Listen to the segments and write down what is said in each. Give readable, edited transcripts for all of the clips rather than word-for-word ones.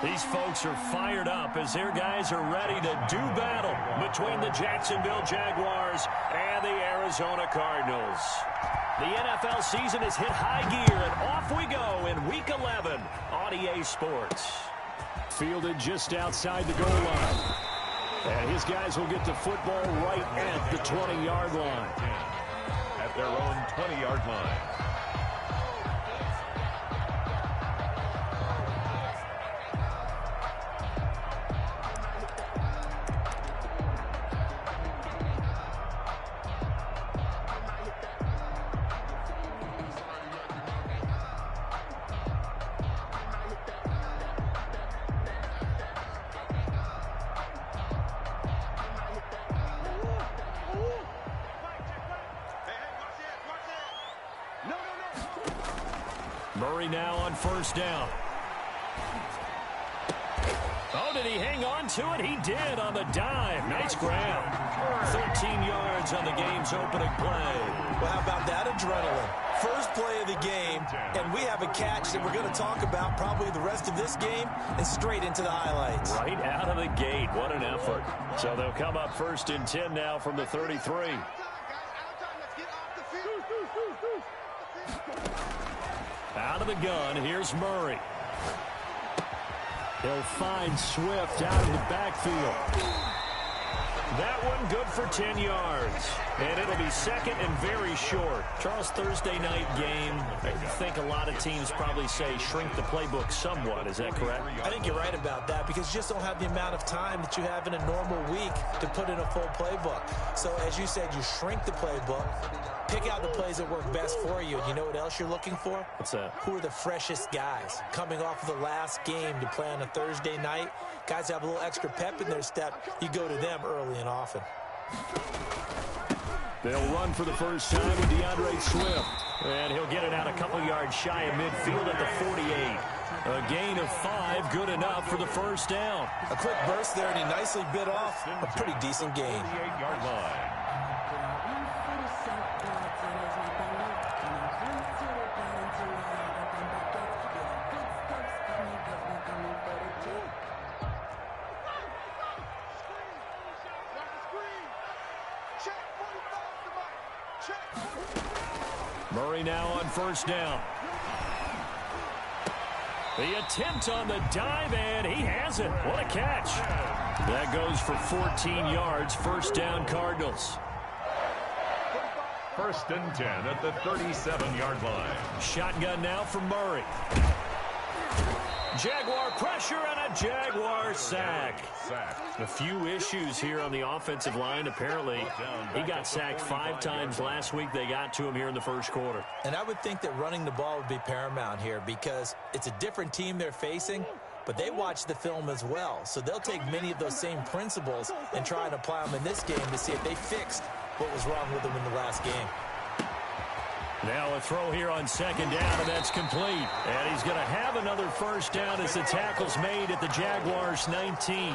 These folks are fired up as their guys are ready to do battle between the Jacksonville Jaguars and the Arizona Cardinals. The NFL season has hit high gear, and off we go in Week 11 on EA Sports. Fielded just outside the goal line. And his guys will get the football right at the 20-yard line. At their own 20-yard line. Murray now on first down. Oh, did he hang on to it? He did on the dive. Nice grab. 13 yards on the game's opening play. Well, how about that adrenaline? First play of the game, and we have a catch that we're going to talk about probably the rest of this game and straight into the highlights. Right out of the gate. What an effort. So they'll come up first and 10 now from the 33. Out of the gun, here's Murray. He'll find Swift out of the backfield. That one good for 10 yards. And it'll be second and very short. Charles, Thursday night game, I think a lot of teams probably say shrink the playbook somewhat. Is that correct? I think you're right about that because you just don't have the amount of time that you have in a normal week to put in a full playbook. So as you said, you shrink the playbook, pick out the plays that work best for you. You know what else you're looking for? What's that? Who are the freshest guys coming off of the last game to play on a Thursday night? Guys have a little extra pep in their step. You go to them early and often. They'll run for the first time with DeAndre Swift. And he'll get it out a couple yards shy of midfield at the 48. A gain of 5, good enough for the first down. A quick burst there, and he nicely bit off a pretty decent gain. 48-yard line. Murray now on first down. The attempt on the dive, and he has it. What a catch. That goes for 14 yards. First down, Cardinals. First and 10 at the 37-yard line. Shotgun now for Murray. Jaguar pressure and a Jaguar sack. A few issues here on the offensive line. Apparently, he got sacked 5 times last week. They got to him here in the first quarter. And I would think that running the ball would be paramount here because it's a different team they're facing, but they watch the film as well. So they'll take many of those same principles and try and apply them in this game to see if they fixed what was wrong with them in the last game. Now a throw here on second down, and that's complete. And he's going to have another first down as the tackle's made at the Jaguars' 19.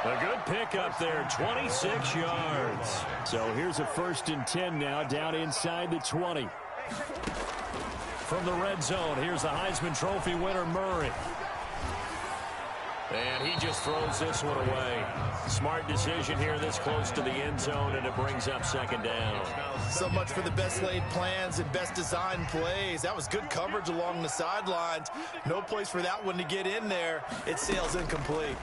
A good pickup there, 26 yards. So here's a first and 10 now, down inside the 20. From the red zone, here's the Heisman Trophy winner, Murray. And he just throws this one away. Smart decision here this close to the end zone, and it brings up second down. So much for the best laid plans and best designed plays. That was good coverage along the sidelines. No place for that one to get in there. It sails incomplete.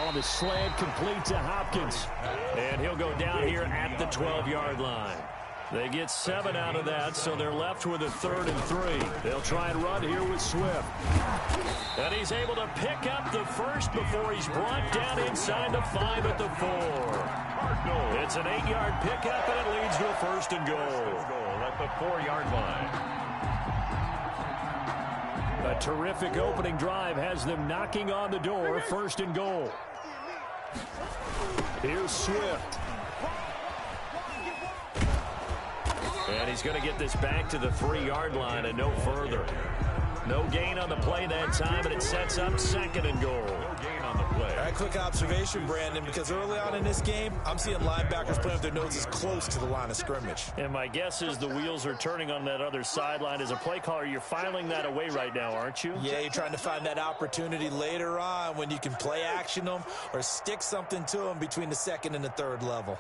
On the slant, complete to Hopkins. And he'll go down here at the 12-yard line. They get 7 out of that, so they're left with a 3rd and 3. They'll try and run here with Swift. And he's able to pick up the first before he's brought down inside the 5 at the 4. It's an 8-yard pickup, and it leads to a 1st and goal. At the 4-yard line. A terrific opening drive has them knocking on the door. 1st and goal. Here's Swift. And he's going to get this back to the 3-yard line and no further. No gain on the play that time, and it sets up 2nd and goal. No gain on the play. All right, quick observation, Brandon, because early on in this game, I'm seeing linebackers playing with their noses close to the line of scrimmage. And my guess is the wheels are turning on that other sideline. As a play caller, you're filing that away right now, aren't you? Yeah, you're trying to find that opportunity later on when you can play action them or stick something to them between the second and the third level.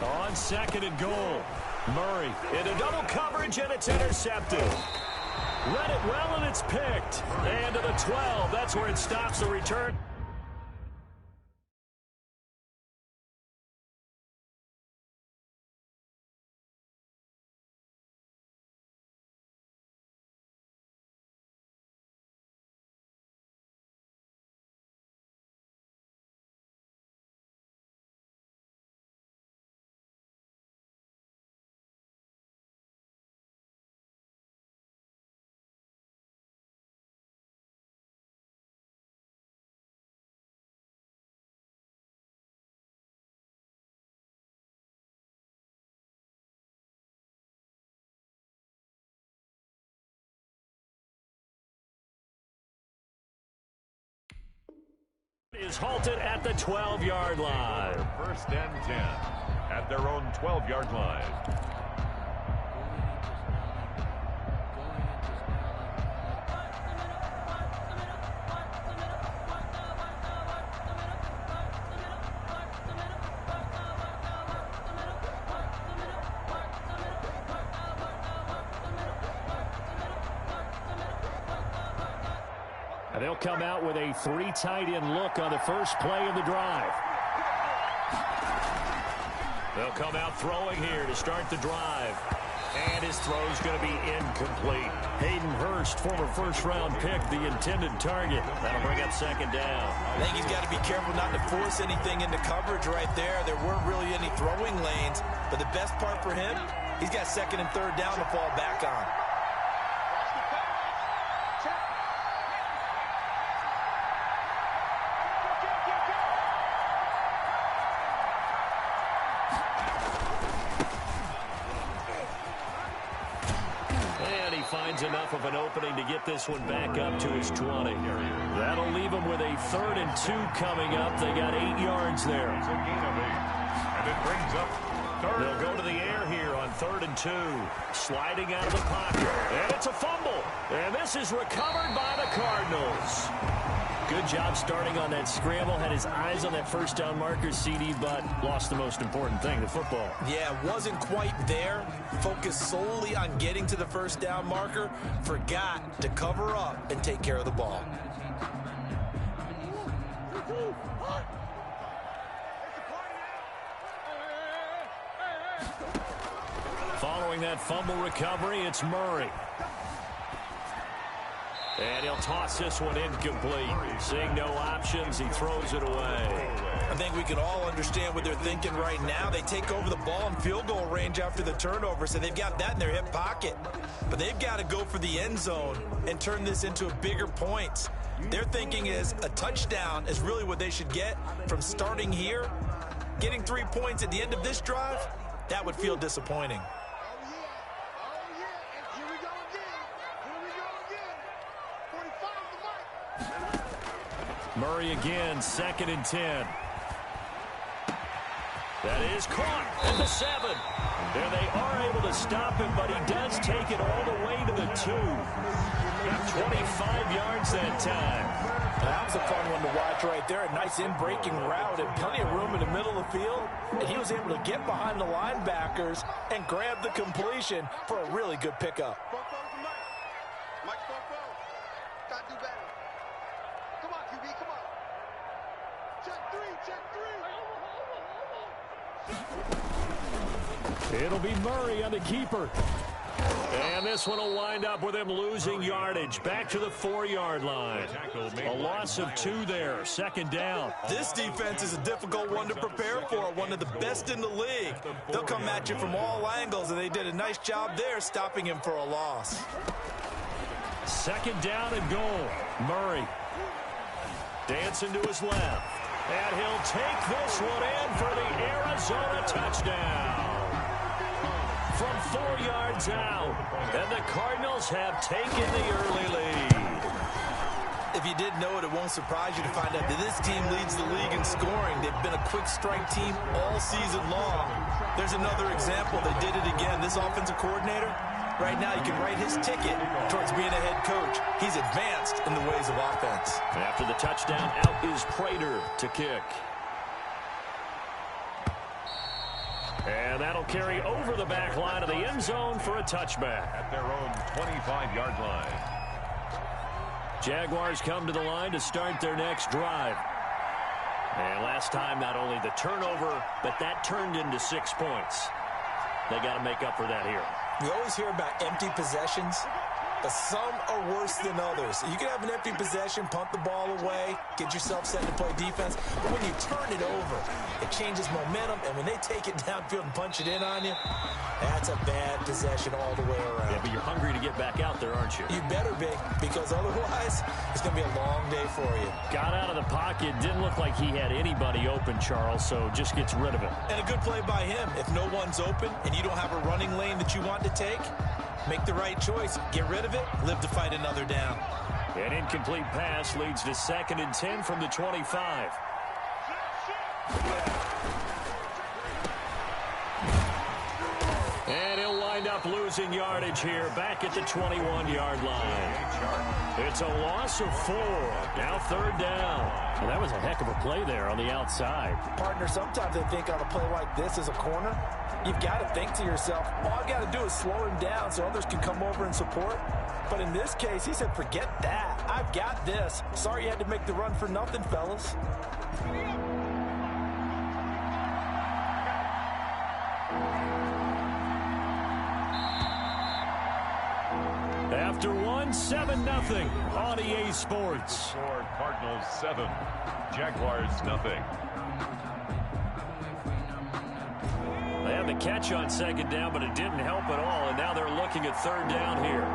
On second and goal, Murray into double coverage, and it's intercepted. Read it well, and it's picked. And to the 12, that's where it stops the return. Is halted at the 12-yard line. First and 10 at their own 12-yard line. And they'll come out with a 3 tight end look on the first play of the drive. They'll come out throwing here to start the drive. And his throw's going to be incomplete. Hayden Hurst, former first-round pick, the intended target. That'll bring up second down. I think he's got to be careful not to force anything into coverage right there. There weren't really any throwing lanes. But the best part for him, he's got second and third down to fall back on. Finds enough of an opening to get this one back up to his 20. That'll leave him with a 3rd and 2 coming up. They got 8 yards there. It's a gain of 8. And it brings up third. They'll go to the air here on 3rd and 2. Sliding out of the pocket. And it's a fumble. And this is recovered by the Cardinals. Good job starting on that scramble. Had his eyes on that first down marker, CD, but lost the most important thing, the football. Yeah, wasn't quite there. Focused solely on getting to the first down marker. Forgot to cover up and take care of the ball. Following that fumble recovery, it's Murray. And he'll toss this one incomplete. Seeing no options, he throws it away. I think we can all understand what they're thinking right now. They take over the ball in field goal range after the turnover, so they've got that in their hip pocket. But they've got to go for the end zone and turn this into a bigger point. Their thinking is a touchdown is really what they should get from starting here. Getting 3 points at the end of this drive, that would feel disappointing. Murray again, 2nd and 10. That is caught at the 7. And they are able to stop him, but he does take it all the way to the 2. 25 yards that time. That was a fun one to watch right there. A nice in-breaking route and plenty of room in the middle of the field. And he was able to get behind the linebackers and grab the completion for a really good pickup. It'll be Murray on the keeper. And this one will wind up with him losing yardage. Back to the 4-yard line. A loss of 2 there. 2nd down. This defense is a difficult one to prepare for. One of the best in the league. They'll come at you from all angles, and they did a nice job there stopping him for a loss. 2nd down and goal. Murray dancing to his left. And he'll take this one in for the Arizona touchdown. From 4 yards out. And the Cardinals have taken the early lead. if you didn't know it, it won't surprise you to find out that this team leads the league in scoring. They've been a quick strike team all season long. There's another example. They did it again. This offensive coordinator, right now you can write his ticket towards being a head coach. He's advanced in the ways of offense. After the touchdown, out is Prater to kick. And that'll carry over the back line of the end zone for a touchback. At their own 25-yard line. Jaguars come to the line to start their next drive. And last time, not only the turnover, but that turned into 6 points. They got to make up for that here. We always hear about empty possessions, but some are worse than others. You can have an empty possession, punt the ball away, get yourself set to play defense, but when you turn it over, it changes momentum, and when they take it downfield and punch it in on you, that's a bad possession all the way around. Yeah, but you're hungry to get back out there, aren't you? You better be, because otherwise, it's going to be a long day for you. Got out of the pocket, didn't look like he had anybody open, Charles, so just gets rid of it. And a good play by him. If no one's open and you don't have a running lane that you want to take, make the right choice. Get rid of it. Live to fight another down. An incomplete pass leads to 2nd and 10 from the 25. And he'll wind up losing yardage here back at the 21-yard line. It's a loss of 4. Now 3rd down. Well, that was a heck of a play there on the outside. Partner, sometimes I think on a play like this as a corner, you've got to think to yourself, all I've got to do is slow him down so others can come over and support. But in this case, he said, forget that. I've got this. Sorry you had to make the run for nothing, fellas. After 7-0 on EA Sports. Score Cardinals 7, Jaguars nothing. They had the catch on 2nd down, but it didn't help at all, and now they're looking at 3rd down here.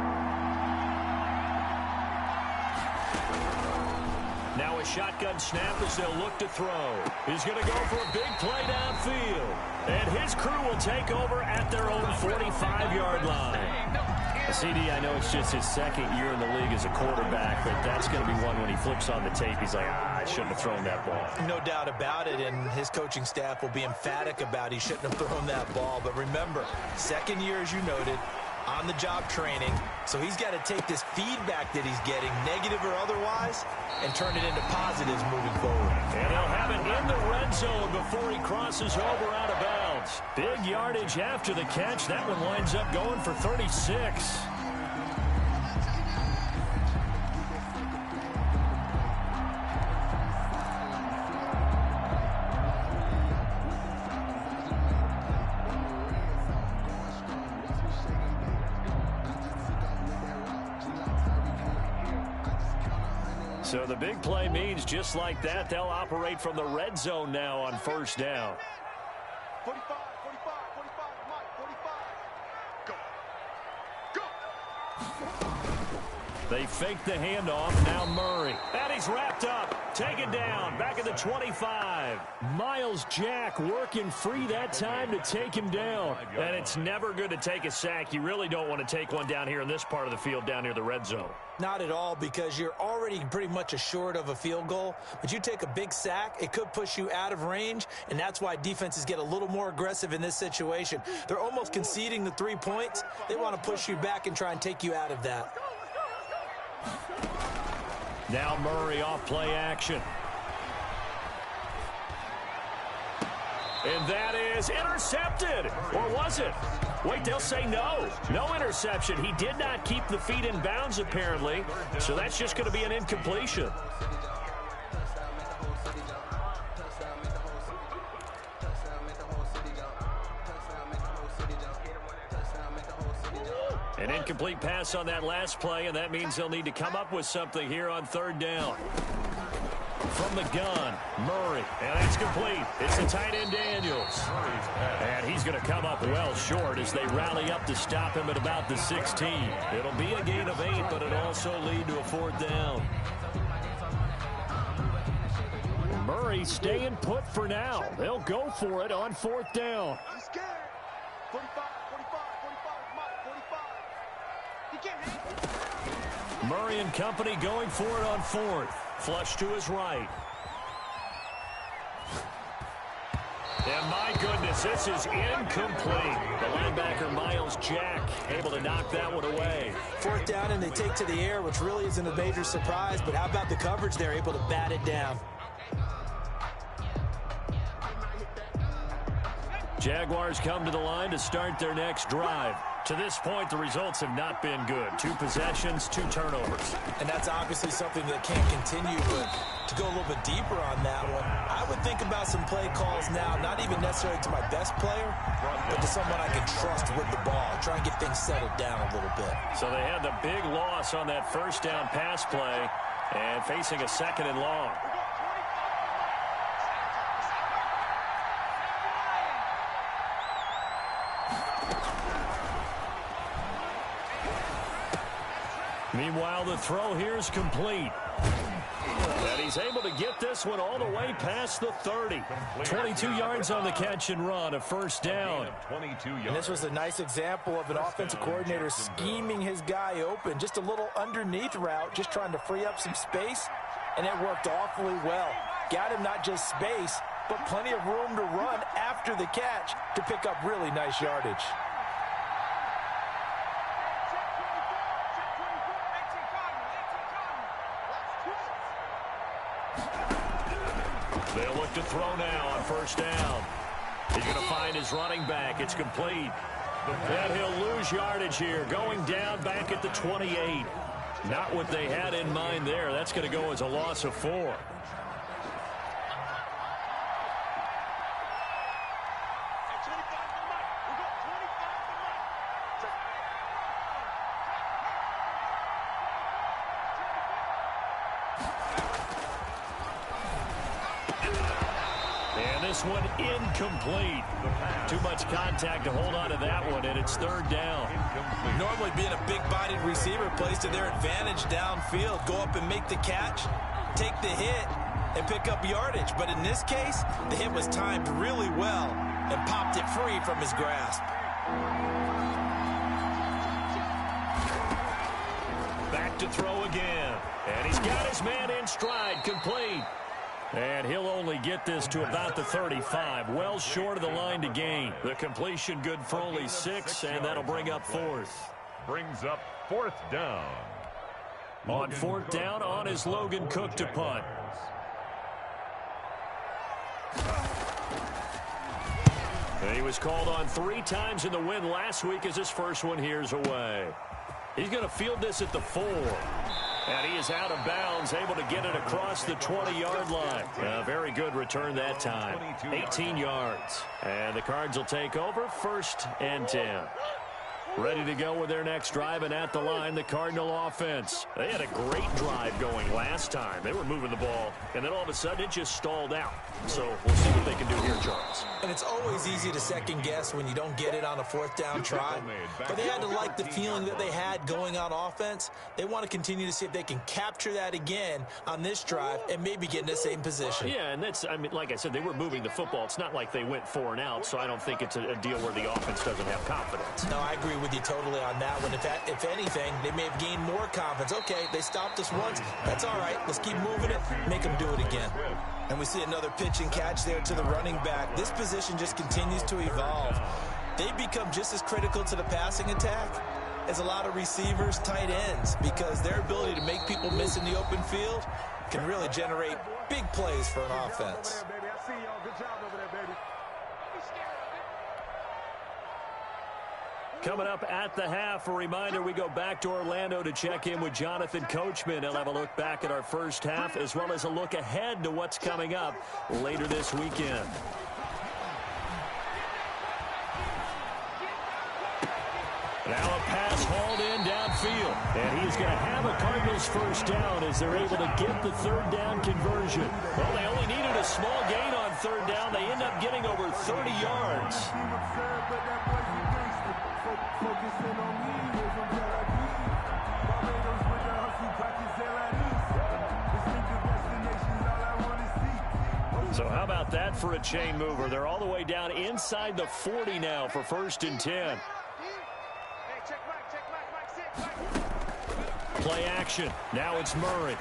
Now a shotgun snap as they'll look to throw. He's going to go for a big play downfield. And his crew will take over at their own 45-yard line. CD, I know it's just his 2nd year in the league as a quarterback, but that's going to be one when he flips on the tape. He's like, I shouldn't have thrown that ball. No doubt about it, and his coaching staff will be emphatic about he shouldn't have thrown that ball. But remember, 2nd year, as you noted, on-the-job training. So he's got to take this feedback that he's getting, negative or otherwise, and turn it into positives moving forward. And he'll have it in the red zone before he crosses over out of bounds. Big yardage after the catch. That one winds up going for 36. So the big play means just like that, they'll operate from the red zone now on 1st down. 45, 45, 45, Mike, 45. Go. Go. They fake the handoff. Now Murray. And he's wrapped up. Taken down. Back at the 25. Miles Jack working free that time to take him down. And it's never good to take a sack. You really don't want to take one down here in this part of the field down near the red zone. Not at all, because you're already pretty much assured of a field goal. But you take a big sack, it could push you out of range, and that's why defenses get a little more aggressive in this situation. They're almost conceding the 3 points. They want to push you back and try and take you out of that. Now Murray off play action. And that is intercepted. Or was it? Wait, they'll say no. No interception. He did not keep the feet in bounds, apparently. So that's just going to be an incompletion. An incomplete pass on that last play, and that means they'll need to come up with something here on 3rd down. From the gun, Murray, and that's complete. It's the tight end Daniels. And he's going to come up well short as they rally up to stop him at about the 16. It'll be a gain of 8, but it'll also lead to a 4th down. Murray staying put for now. They'll go for it on 4th down. He's scared. 45, 45, 45, Mike, 45. Murray and company going for it on fourth. Flush to his right. And my goodness, this is incomplete. The linebacker, Miles Jack, able to knock that one away. Fourth down, and they take to the air, which really isn't a major surprise. But how about the coverage? They're able to bat it down. Jaguars come to the line to start their next drive. To this point, the results have not been good. 2 possessions, 2 turnovers. And that's obviously something that can't continue, but to go a little bit deeper on that one, I would think about some play calls now, not even necessarily to my best player, but to someone I can trust with the ball. Try and get things settled down a little bit. So they had the big loss on that first down pass play and facing a 2nd and long. Meanwhile, the throw here is complete. And he's able to get this one all the way past the 30. 22 yards on the catch and run, a first down. And this was a nice example of an offensive coordinator scheming his guy open. Just a little underneath route, just trying to free up some space, and it worked awfully well. Got him not just space, but plenty of room to run after the catch to pick up really nice yardage. They'll look to throw now on first down. He's going to find his running back. It's complete. And he'll lose yardage here, going down back at the 28. Not what they had in mind there. That's going to go as a loss of 4. This one incomplete. Too much contact to hold on to that one, and it's 3rd down. Normally being a big-bodied receiver plays to their advantage downfield. Go up and make the catch, take the hit, and pick up yardage. But in this case, the hit was timed really well and popped it free from his grasp. Back to throw again. And he's got his man in stride, complete. And he'll only get this to about the 35, well short of the line to gain. The completion good for only 6, and that'll bring up 4th. Brings up 4th down. On 4th down, on is Logan Cook to punt. And he was called on 3 times in the win last week as his first one here's away. He's going to field this at the 4. And he is out of bounds, able to get it across the 20-yard line. A very good return that time. 18 yards. And the Cards will take over 1st and 10. Ready to go with their next drive, and at the line, the Cardinal offense. They had a great drive going last time. They were moving the ball, and then all of a sudden it just stalled out. So we'll see what they can do here, Charles. And it's always easy to second guess when you don't get it on a 4th down try. But they had to like the feeling that they had going on offense. They want to continue to see if they can capture that again on this drive and maybe get in the same position. Yeah, and that's, I mean, like I said, they were moving the football. It's not like they went 4 and out, so I don't think it's a deal where the offense doesn't have confidence. No, I agree with you totally on that one. If anything, they may have gained more confidence. Okay, they stopped us once. That's all right. Let's keep moving it. Make them do it again. And we see another pitch and catch there to the running back. This position just continues to evolve. They become just as critical to the passing attack as a lot of receivers, tight ends, because their ability to make people miss in the open field can really generate big plays for an offense. Coming up at the half, a reminder, we go back to Orlando to check in with Jonathan Coachman. He'll have a look back at our first half as well as a look ahead to what's coming up later this weekend. Now a pass hauled in downfield. And he's going to have a Cardinals first down as they're able to get the 3rd down conversion. Well, they only needed a small gain on 3rd down. They end up getting over 30 yards. So how about that for a chain mover? They're all the way down inside the 40 now for 1st and 10. Play action. Now it's Murray.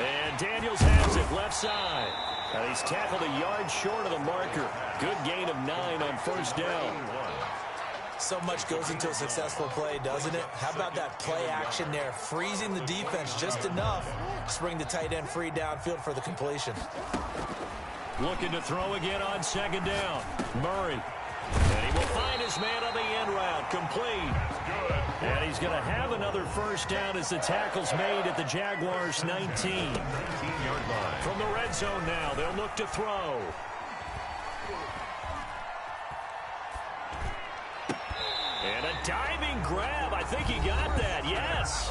And Daniels has it left side. And he's tackled a yard short of the marker. Good gain of 9 on first down. So much goes into a successful play, doesn't it? How about that play action there? Freezing the defense just enough to bring the tight end free downfield for the completion. Looking to throw again on second down. Murray. And he will find his man on the end route. Complete. And he's going to have another first down as the tackle's made at the Jaguars' 19. 19-yard line. From the red zone now, they'll look to throw. And a diving grab. I think he got that. Yes.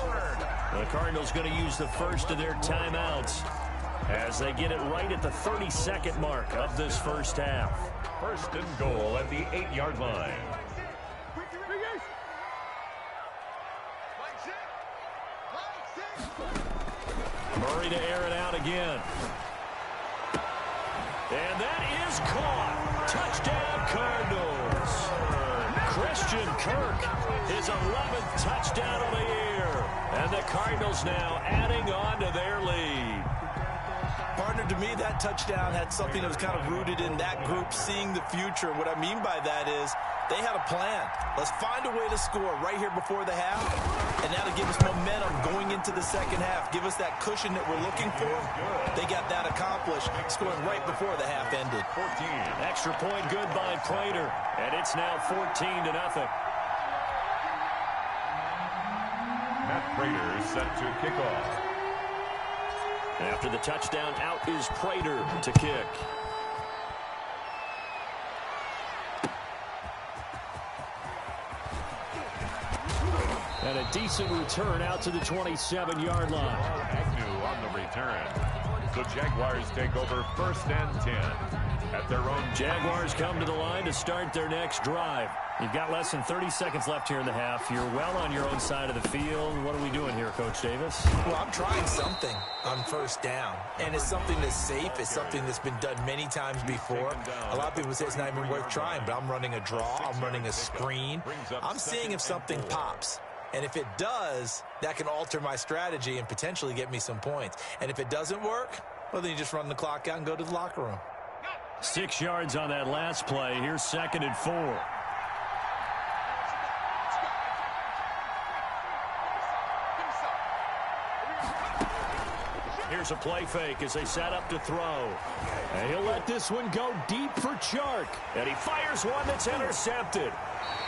The Cardinals going to use the first of their timeouts as they get it right at the 32nd mark of this first half. First and goal at the 8-yard line. Murray to air it out again. And that is caught. Touchdown, Cardinals. Christian Kirk, his 11th touchdown of the year. And the Cardinals now adding on to their lead. Partner, to me, that touchdown had something that was kind of rooted in that group seeing the future. What I mean by that is they had a plan. Let's find a way to score right here before the half, and that'll give us momentum going into the second half. Give us that cushion that we're looking for. They got that accomplished, scoring right before the half ended. 14. Extra point good by Prater, and it's now 14-0. Matt Prater set to kick off. After the touchdown, out is Prater to kick. And a decent return out to the 27-yard line. Agnew on the return. The Jaguars take over first and 10 at their own. Jaguars come to the line to start their next drive. You've got less than 30 seconds left here in the half. You're well on your own side of the field. What are we doing here, Coach Davis? Well, I'm trying something on first down, and it's something that's safe. It's something that's been done many times before. A lot of people say it's not even worth trying, but I'm running a draw. I'm running a screen. I'm seeing if something pops. And if it does, that can alter my strategy and potentially get me some points. And if it doesn't work, well, then you just run the clock out and go to the locker room. 6 yards on that last play. Here's 2nd and 4. Here's a play fake as they set up to throw. And he'll let this one go deep for Chark. And he fires one that's intercepted.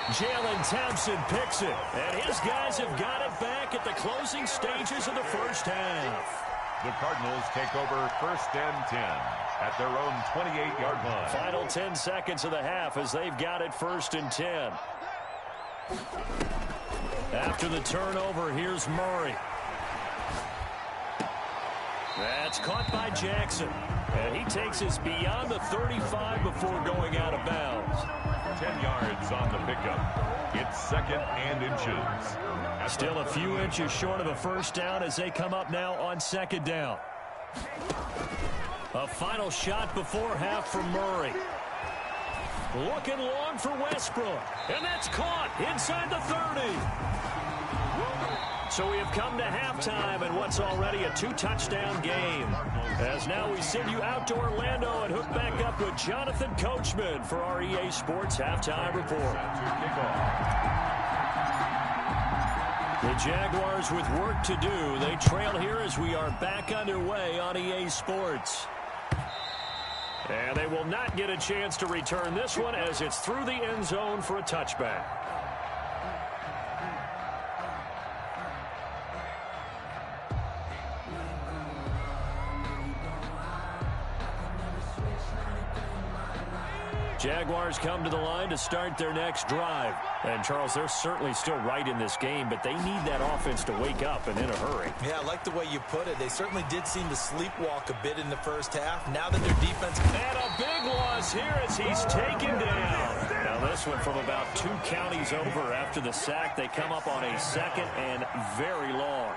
Jalen Thompson picks it. And his guys have got it back at the closing stages of the first half. The Cardinals take over first and 10 at their own 28-yard line. Final 10 seconds of the half as they've got it 1st and 10. After the turnover, here's Murray. That's caught by Jackson. And he takes us beyond the 35 before going out of bounds. 10 yards on the pickup. It's 2nd and inches. Still a few inches short of a first down as they come up now on 2nd down. A final shot before half from Murray. Looking long for Westbrook. And that's caught inside the 30. So we have come to halftime in what's already a 2-touchdown game. As now we send you out to Orlando and hook back up with Jonathan Coachman for our EA Sports Halftime Report. The Jaguars with work to do. They trail here as we are back underway on EA Sports. And they will not get a chance to return this one as it's through the end zone for a touchback. Jaguars come to the line to start their next drive. And, Charles, they're certainly still right in this game, but they need that offense to wake up and in a hurry. Yeah, I like the way you put it. They certainly did seem to sleepwalk a bit in the first half. Now that their defense... And a big loss here as he's taken down. Now this one from about 2 counties over after the sack. They come up on a 2nd and very long.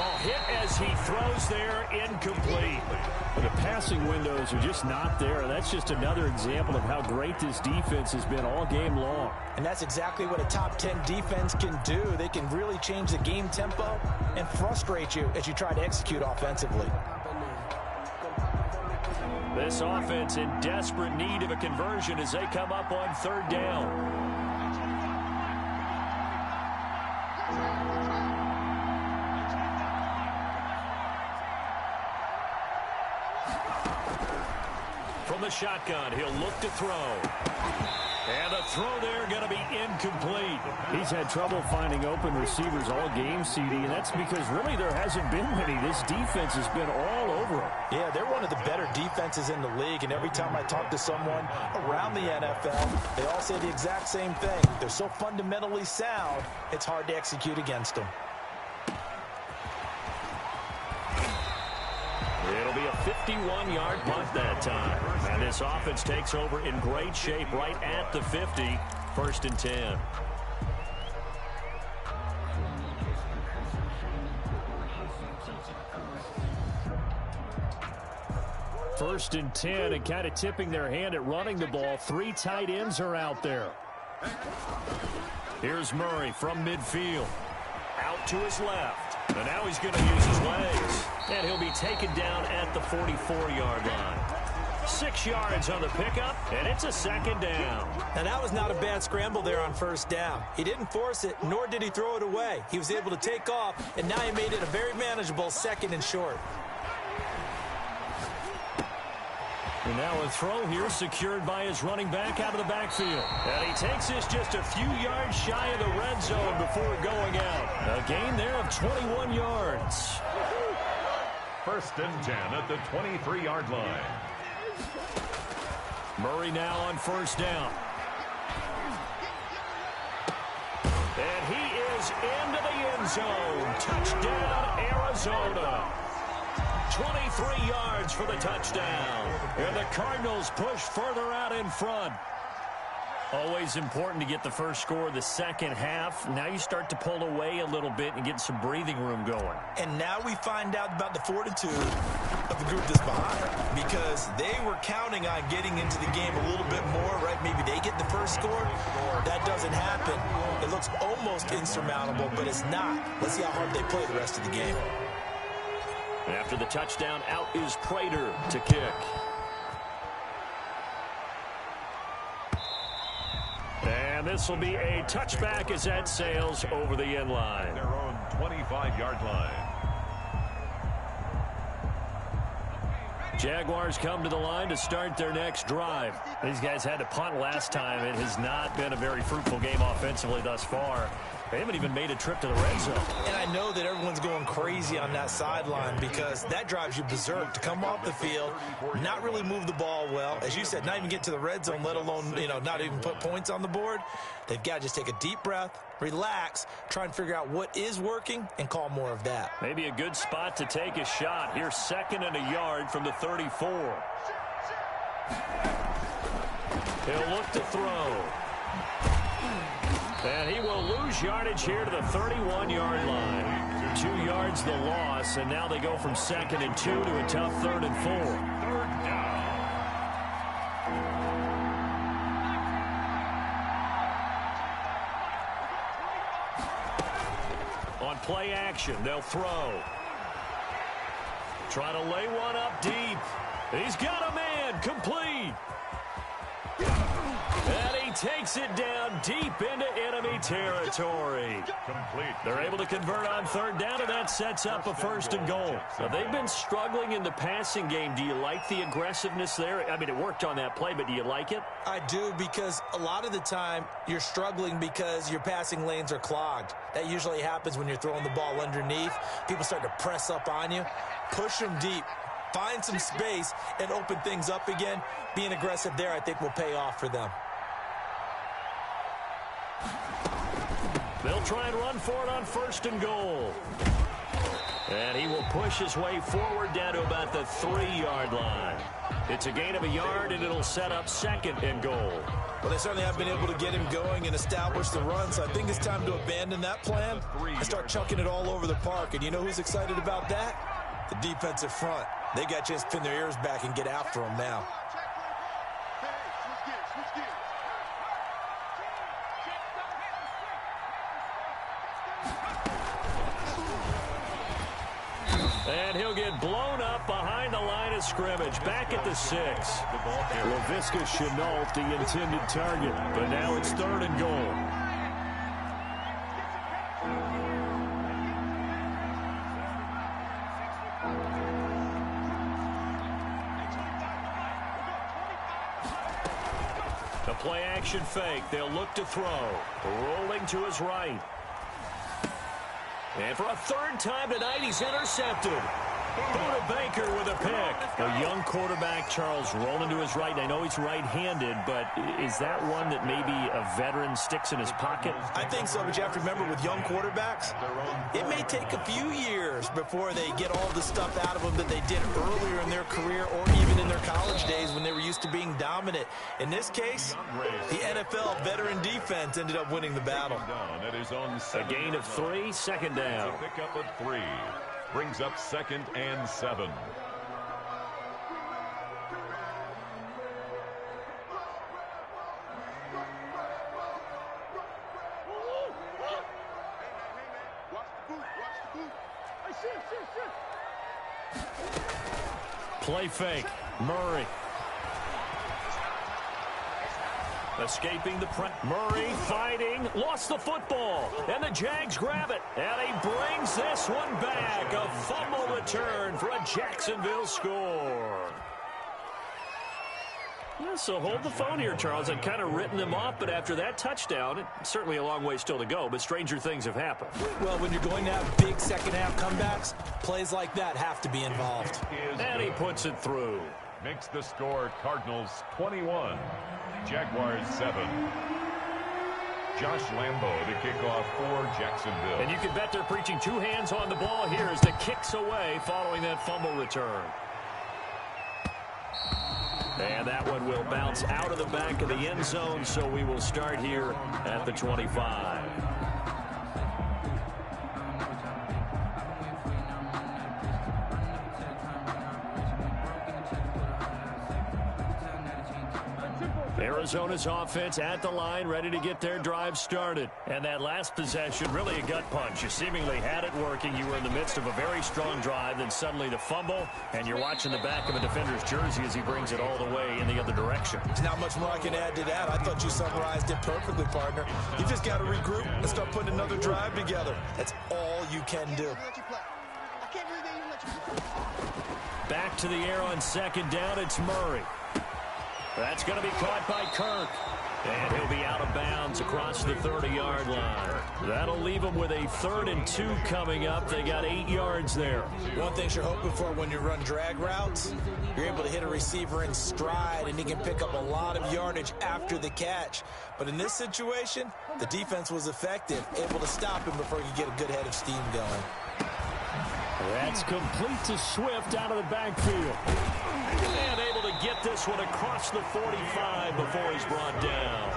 Oh, hit as He throws there, incomplete. The passing windows are just not there. That's just another example of how great this defense has been all game long. And that's exactly what a top 10 defense can do. They can really change the game tempo and frustrate you as you try to execute offensively. This offense in desperate need of a conversion as they come up on third down. From the shotgun, he'll look to throw. And the throw there going to be incomplete. He's had trouble finding open receivers all game, CD, and that's because really there hasn't been many. This defense has been all over him. Yeah, they're one of the better defenses in the league, and every time I talk to someone around the NFL, they all say the exact same thing. They're so fundamentally sound, it's hard to execute against them. It'll be a 51-yard punt that time. And this offense takes over in great shape right at the 50. First and 10. First and 10, and kind of tipping their hand at running the ball. 3 tight ends are out there. Here's Murray from midfield. Out to his left. And now he's going to use his legs. And he'll be taken down at the 44-yard line. 6 yards on the pickup, and it's a second down. And that was not a bad scramble there on first down. He didn't force it, nor did he throw it away. He was able to take off, and now he made it a very manageable second and short. And now a throw here secured by his running back out of the backfield. And he takes this just a few yards shy of the red zone before going out. A gain there of 21 yards. First and 10 at the 23-yard line. Murray now on first down. And he is into the end zone. Touchdown, Arizona. 23 yards for the touchdown. And the Cardinals push further out in front. Always important to get the first score of the second half. Now you start to pull away a little bit and get some breathing room going. And now we find out about the fortitude of the group that's behind, because they were counting on getting into the game a little bit more, right? Maybe they get the first score. That doesn't happen. It looks almost insurmountable, but it's not. Let's see how hard they play the rest of the game. After the touchdown, out is Prater to kick. And this will be a touchback as that sails over the end line. Their own 25-yard line. Jaguars come to the line to start their next drive. These guys had to punt last time. It has not been a very fruitful game offensively thus far. They haven't even made a trip to the red zone. And I know that everyone's going crazy on that sideline, because that drives you berserk to come off the field, not really move the ball well. As you said, not even get to the red zone, let alone, not even put points on the board. They've got to just take a deep breath, relax, try and figure out what is working, and call more of that. Maybe a good spot to take a shot. Here's second and a yard from the 34. He'll look to throw. And he will lose yardage here to the 31-yard line. 2 yards the loss, and now they go from 2nd and 2 to a tough 3rd and 4. Third down. On play action, they'll throw. Try to lay one up deep. He's got a man, complete. And he takes it down deep into enemy territory. Complete. They're able to convert on third down, and that sets up a 1st and goal. Now, they've been struggling in the passing game. Do you like the aggressiveness there? I mean, it worked on that play, but do you like it? I do, because a lot of the time you're struggling because your passing lanes are clogged. That usually happens when you're throwing the ball underneath. People start to press up on you. Push them deep. Find some space and open things up again. Being aggressive there, I think, will pay off for them. They'll try and run for it on 1st and goal. And he will push his way forward down to about the 3-yard line. It's a gain of a yard, and it'll set up 2nd and goal. Well, they certainly have been able to get him going and establish the run, so I think it's time to abandon that plan and start chucking it all over the park. And you know who's excited about that? The defensive front. They got a chance to pin their ears back and get after him now. And he'll get blown up behind the line of scrimmage, back at the 6. Laviska Shenault, the intended target, but now it's 3rd and goal. The play-action fake. They'll look to throw. Rolling to his right. And for a 3rd time tonight, he's intercepted. Buda Baker with a pick. A young quarterback, Charles, rolling to his right. I know he's right-handed, but is that one that maybe a veteran sticks in his pocket? I think so, but you have to remember with young quarterbacks, it may take a few years before they get all the stuff out of them that they did earlier in their career or even in their college days when they were used to being dominant. In this case, the NFL veteran defense ended up winning the battle. A gain of 3, 2nd down. Pick up a 3. Brings up 2nd and 7. Play fake. Murray. Escaping the press. Murray fighting. Lost the football. And the Jags grab it. And he brings this one back. A fumble return for a Jacksonville score. Yeah, so hold the phone here, Charles. I'd kind of written them off, but after that touchdown, it's certainly a long way still to go, but stranger things have happened. Well, when you're going to have big second-half comebacks, plays like that have to be involved. And he puts it through. Makes the score Cardinals 21. Jaguars 7. Josh Lambo to kick off for Jacksonville. And you can bet they're preaching 2 hands on the ball here as the kicks away following that fumble return. And that one will bounce out of the back of the end zone, so we will start here at the 25. Arizona's offense at the line, ready to get their drive started. And that last possession, really a gut punch. You seemingly had it working. You were in the midst of a very strong drive, then suddenly the fumble, and you're watching the back of a defender's jersey as he brings it all the way in the other direction. There's not much more I can add to that. I thought you summarized it perfectly, partner. You just got to regroup and start putting another drive together. That's all you can do. Back to the air on 2nd down. It's Murray. That's going to be caught by Kirk. And he'll be out of bounds across the 30-yard line. That'll leave him with a 3rd and 2 coming up. They got 8 yards there. One thing you're hoping for when you run drag routes, you're able to hit a receiver in stride, and he can pick up a lot of yardage after the catch. But in this situation, the defense was effective, able to stop him before he could get a good head of steam going. That's complete to Swift out of the backfield. And able to get this one across the 45 before he's brought down.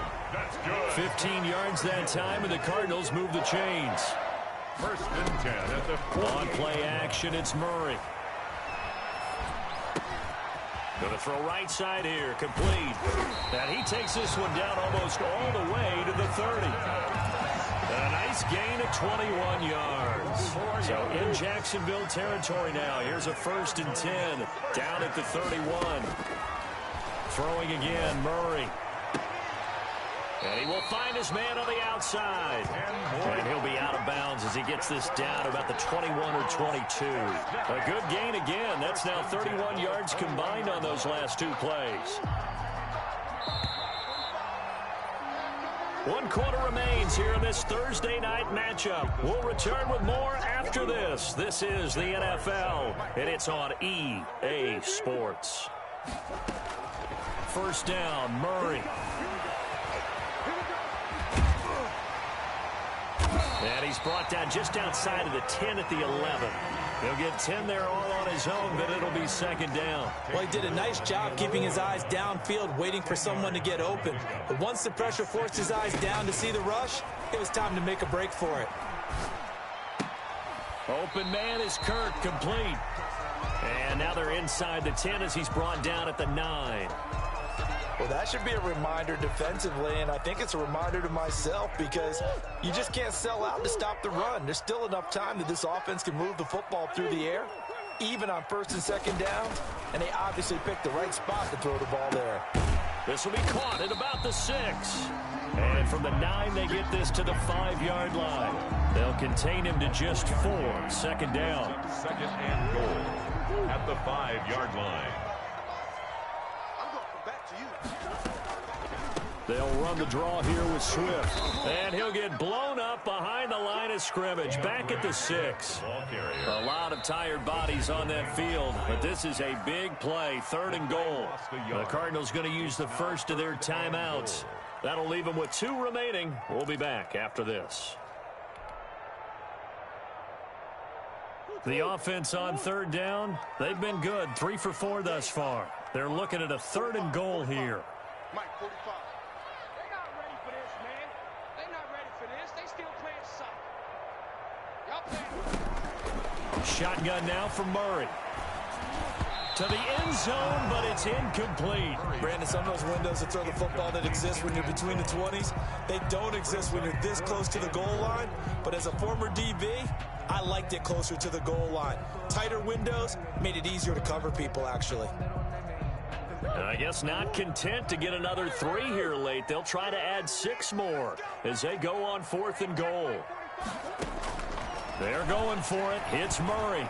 15 yards that time, and the Cardinals move the chains. 1st and 10 at the 40. On play action, it's Murray. Going to throw right side here, complete. And he takes this one down almost all the way to the 30. And a nice gain of 21 yards. So in Jacksonville territory now. Here's a 1st and 10 down at the 31. Throwing again, Murray. And he will find his man on the outside. And he'll be out of bounds as he gets this down about the 21 or 22. A good gain again. That's now 31 yards combined on those last 2 plays. 1 quarter remains here in this Thursday night matchup. We'll return with more after this. This is the NFL, and it's on EA Sports. 1st down, Murray. And he's brought down just outside of the 10 at the 11. He'll get 10 there all on his own, but it'll be second down. Well, he did a nice job keeping his eyes downfield, waiting for someone to get open. But once the pressure forced his eyes down to see the rush, it was time to make a break for it. Open man is Kirk, complete. And now they're inside the 10 as he's brought down at the 9. Well, that should be a reminder defensively, and I think it's a reminder to myself because you just can't sell out to stop the run. There's still enough time that this offense can move the football through the air, even on first and second downs, and they obviously picked the right spot to throw the ball there. This will be caught at about the 6. And from the 9, they get this to the 5-yard line. They'll contain him to just 4. Second down. Second and goal at the 5-yard line. They'll run the draw here with Swift. And he'll get blown up behind the line of scrimmage. Back at the 6. A lot of tired bodies on that field. But this is a big play. 3rd and goal. The Cardinals going to use the first of their timeouts. That'll leave them with 2 remaining. We'll be back after this. The offense on 3rd down, they've been good. 3 for 4 thus far. They're looking at a 3rd and goal here. Mike, 45. They're not ready for this, man. They're not ready for this. They still playing soccer. Y'all playing. Shotgun now for Murray. To the end zone, but it's incomplete. Brandon, some of those windows to throw the football that exist when you're between the 20s, they don't exist when you're this close to the goal line. But as a former DB, I liked it closer to the goal line. Tighter windows made it easier to cover people, actually. I guess not content to get another 3 here late. They'll try to add 6 more as they go on 4th and goal. They're going for it. It's Murray.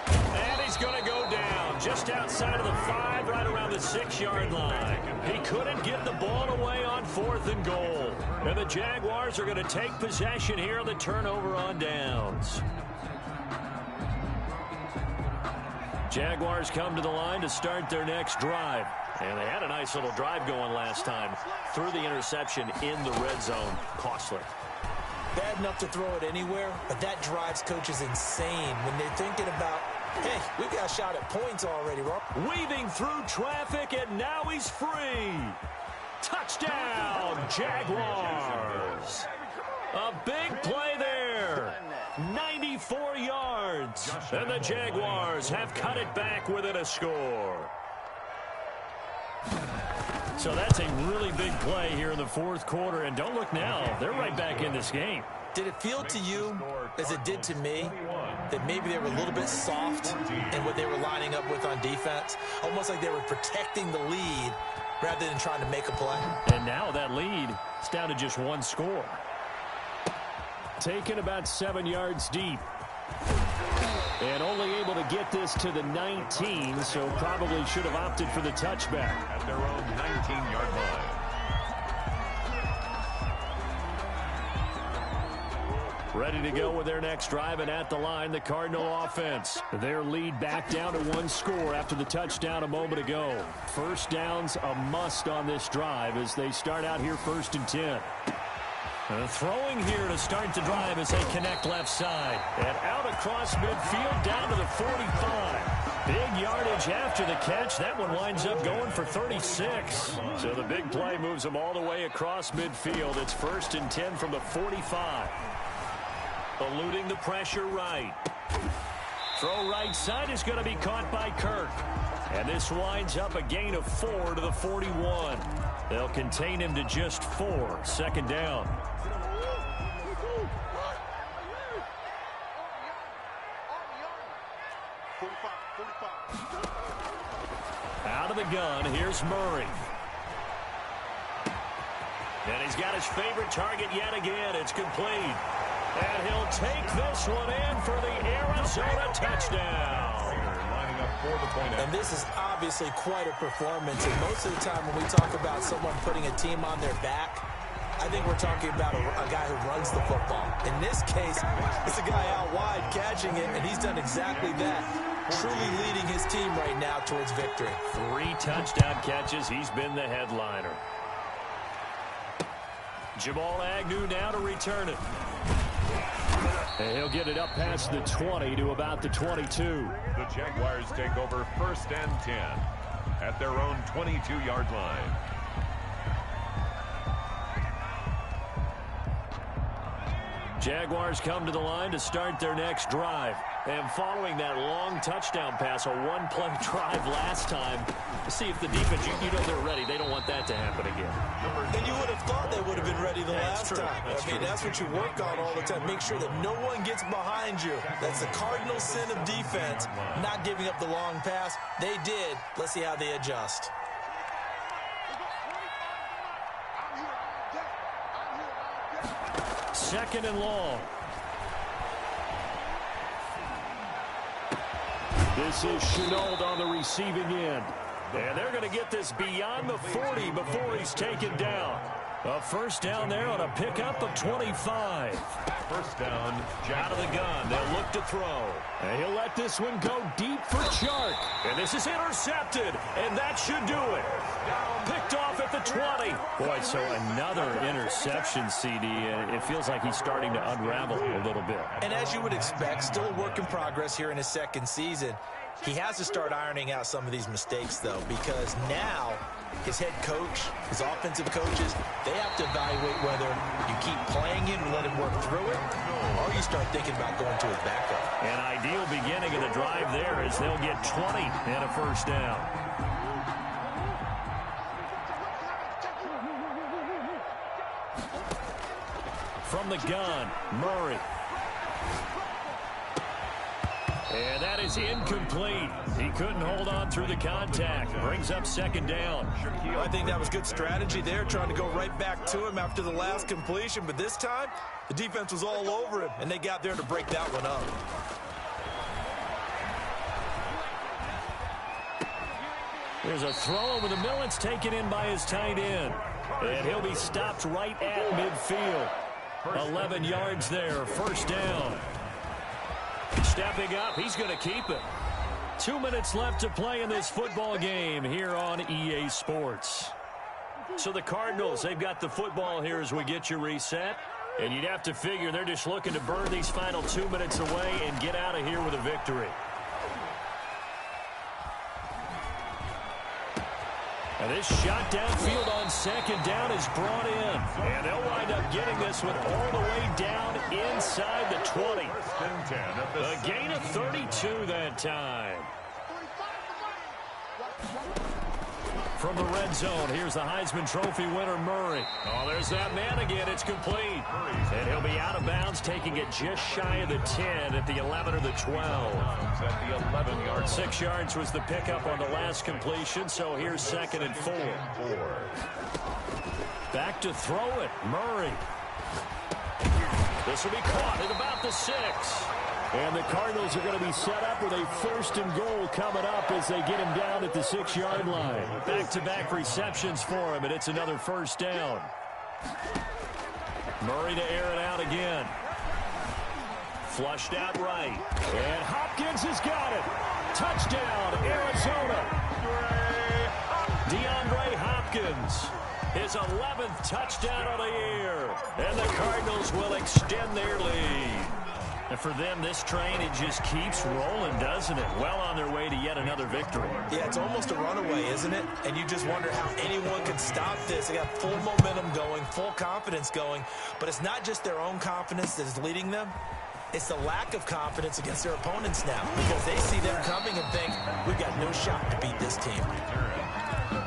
And he's going to go down just outside of the 5, right around the 6-yard line. He couldn't get the ball away on 4th and goal. And the Jaguars are going to take possession here on the turnover on downs. Jaguars come to the line to start their next drive. And they had a nice little drive going last time. Threw the interception in the red zone. Costly. Bad enough to throw it anywhere, but that drives coaches insane when they're thinking about, hey, we've got a shot at points already, Rob. Weaving through traffic, and now he's free. Touchdown, Jaguars. A big play there. 94 yards. And the Jaguars have cut it back within a score. So that's a really big play here in the 4th quarter. And don't look now, they're right back in this game. Did it feel to you, as it did to me, that maybe they were a little bit soft in what they were lining up with on defense? Almost like they were protecting the lead rather than trying to make a play. And now that lead is down to just 1 score. Taken about 7 yards deep. And only able to get this to the 19, so probably should have opted for the touchback. At their own 19-yard line. Ready to go with their next drive, and at the line, the Cardinal offense. Their lead back down to 1 score after the touchdown a moment ago. First down's a must on this drive as they start out here 1st and 10. Throwing here to start the drive as they connect left side. And out across midfield down to the 45. Big yardage after the catch. That one winds up going for 36. So the big play moves them all the way across midfield. It's 1st and 10 from the 45. Eluding the pressure right. Throw right side is going to be caught by Kirk. And this winds up a gain of 4 to the 41. They'll contain him to just 4. Second down. Out of the gun, here's Murray. And he's got his favorite target yet again. It's complete. And he'll take this one in for the Arizona touchdown. And this is obviously quite a performance. And most of the time when we talk about someone putting a team on their back, I think we're talking about a guy who runs the football. In this case, it's a guy out wide catching it, and he's done exactly that. Truly leading his team right now towards victory. 3 touchdown catches. He's been the headliner. Jamal Agnew now to return it. And he'll get it up past the 20 to about the 22. The Jaguars take over 1st and 10 at their own 22-yard line. Jaguars come to the line to start their next drive. And following that long touchdown pass, a one-play drive last time, see if the defense, you know they're ready. They don't want that to happen again. And you would have thought they would have been ready the last time. I mean, that's what you work on all the time. Make sure that no one gets behind you. That's the cardinal sin of defense, not giving up the long pass. They did. Let's see how they adjust. Second and long. This is Chenault on the receiving end. And they're going to get this beyond the 40 before he's taken down. A first down there on a pickup of 25. First down, Out of the gun. They'll look to throw. And he'll let this one go deep for Chark. And this is intercepted. And that should do it. Picked off at the 20. Boy, so another interception, CD. And it feels like he's starting to unravel a little bit. And as you would expect, still a work in progress here in his second season. He has to start ironing out some of these mistakes, though, because now his head coach, his offensive coaches, they have to evaluate whether you keep playing it and let him work through it, or you start thinking about going to his backup. An ideal beginning of the drive there as they'll get 20 and a first down. From the gun, Murray. And that is incomplete. He couldn't hold on through the contact. Brings up second down. I think that was good strategy there, trying to go right back to him after the last completion. But this time, the defense was all over him, and they got there to break that one up. There's a throw over the middle. It's taken in by his tight end. And he'll be stopped right at midfield. 11 yards there, first down. Stepping up, he's going to keep it. 2 minutes left to play in this football game here on EA Sports. So the Cardinals, they've got the football here as we get you reset. And you'd have to figure they're just looking to burn these final 2 minutes away and get out of here with a victory. And this shot downfield on second down is brought in. And they'll wind up getting this one all the way down inside the 20. A gain of 32 that time. From the red zone, here's the Heisman Trophy winner, Murray. Oh, there's that man again. It's complete. And he'll be out of bounds, taking it just shy of the 10 at the 11 or the 12. at the 11-yard. 6 yards was the pickup on the last completion, so here's second and 4. Back to throw it, Murray. This will be caught at about the 6. And the Cardinals are going to be set up with a first and goal coming up as they get him down at the 6-yard line. Back-to-back receptions for him, and it's another first down. Murray to air it out again. Flushed out right. And Hopkins has got it. Touchdown, Arizona. DeAndre Hopkins. His 11th touchdown of the year. And the Cardinals will extend their lead. And for them, this train, it just keeps rolling, doesn't it? Well on their way to yet another victory. Yeah, it's almost a runaway, isn't it? And you just wonder how anyone can stop this. They got full momentum going, full confidence going. But it's not just their own confidence that is leading them. It's the lack of confidence against their opponents now, because they see them coming and think, we've got no shot to beat this team.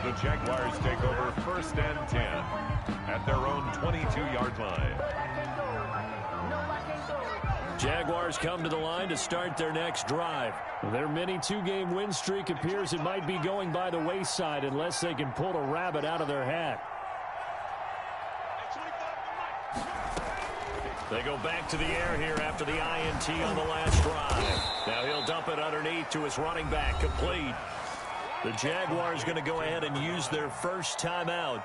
The Jaguars take over first and 10 at their own 22-yard line. Jaguars come to the line to start their next drive. Their mini 2-game win streak appears it might be going by the wayside unless they can pull a rabbit out of their hat. They go back to the air here after the INT on the last drive. Now he'll dump it underneath to his running back, complete. The Jaguars going to go ahead and use their first timeout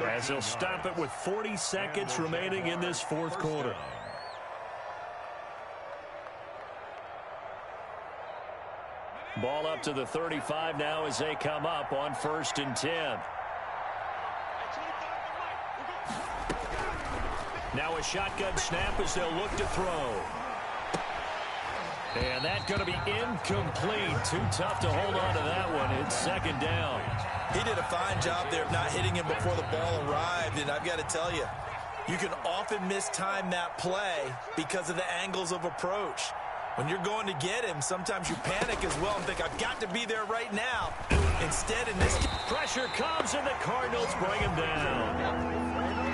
as they'll stop it with 40 seconds remaining in this fourth quarter. Ball up to the 35 now as they come up on first and 10. Now a shotgun snap as they'll look to throw. And that's going to be incomplete. Too tough to hold on to that one. It's second down. He did a fine job there of not hitting him before the ball arrived, and I've got to tell you, you can often mistime that play because of the angles of approach. When you're going to get him, sometimes you panic as well and think, I've got to be there right now. Instead, in this case, pressure comes, and the Cardinals bring him down.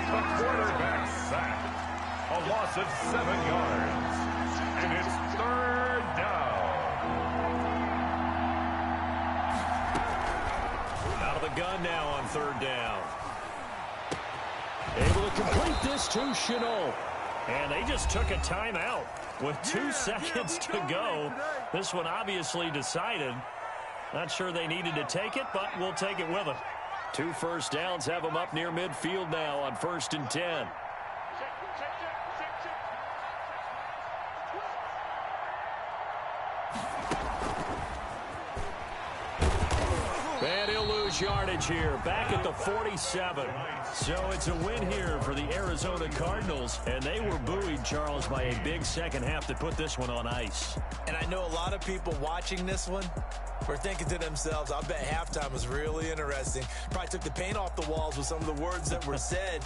The quarterback sacked. A loss of 7 yards. And it's third down. Out of the gun now on third down. Able to complete this to Chenault. And they just took a timeout with 2 seconds to go. This one obviously decided. Not sure they needed to take it, but we'll take it with them. 2 first downs have them up near midfield now on 1st and 10. And he'll lose yardage here, back at the 47. So it's a win here for the Arizona Cardinals, and they were buoyed, Charles, by a big second half to put this one on ice. and I know a lot of people watching this one were thinking to themselves, I bet halftime was really interesting. Probably took the paint off the walls with some of the words that were said.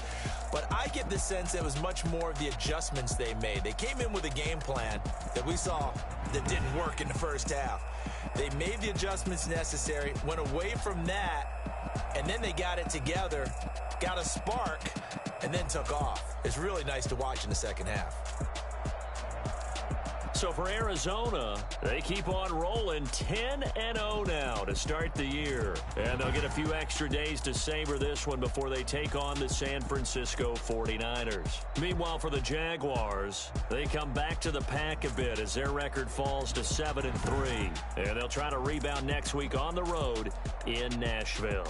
But I get the sense it was much more of the adjustments they made. They came in with a game plan that we saw that didn't work in the first half. They made the adjustments necessary, went away from that, and then they got it together, got a spark, and then took off. It's really nice to watch in the second half. So for Arizona, they keep on rolling 10-0 now to start the year. And they'll get a few extra days to savor this one before they take on the San Francisco 49ers. Meanwhile, for the Jaguars, they come back to the pack a bit as their record falls to 7-3. And they'll try to rebound next week on the road in Nashville.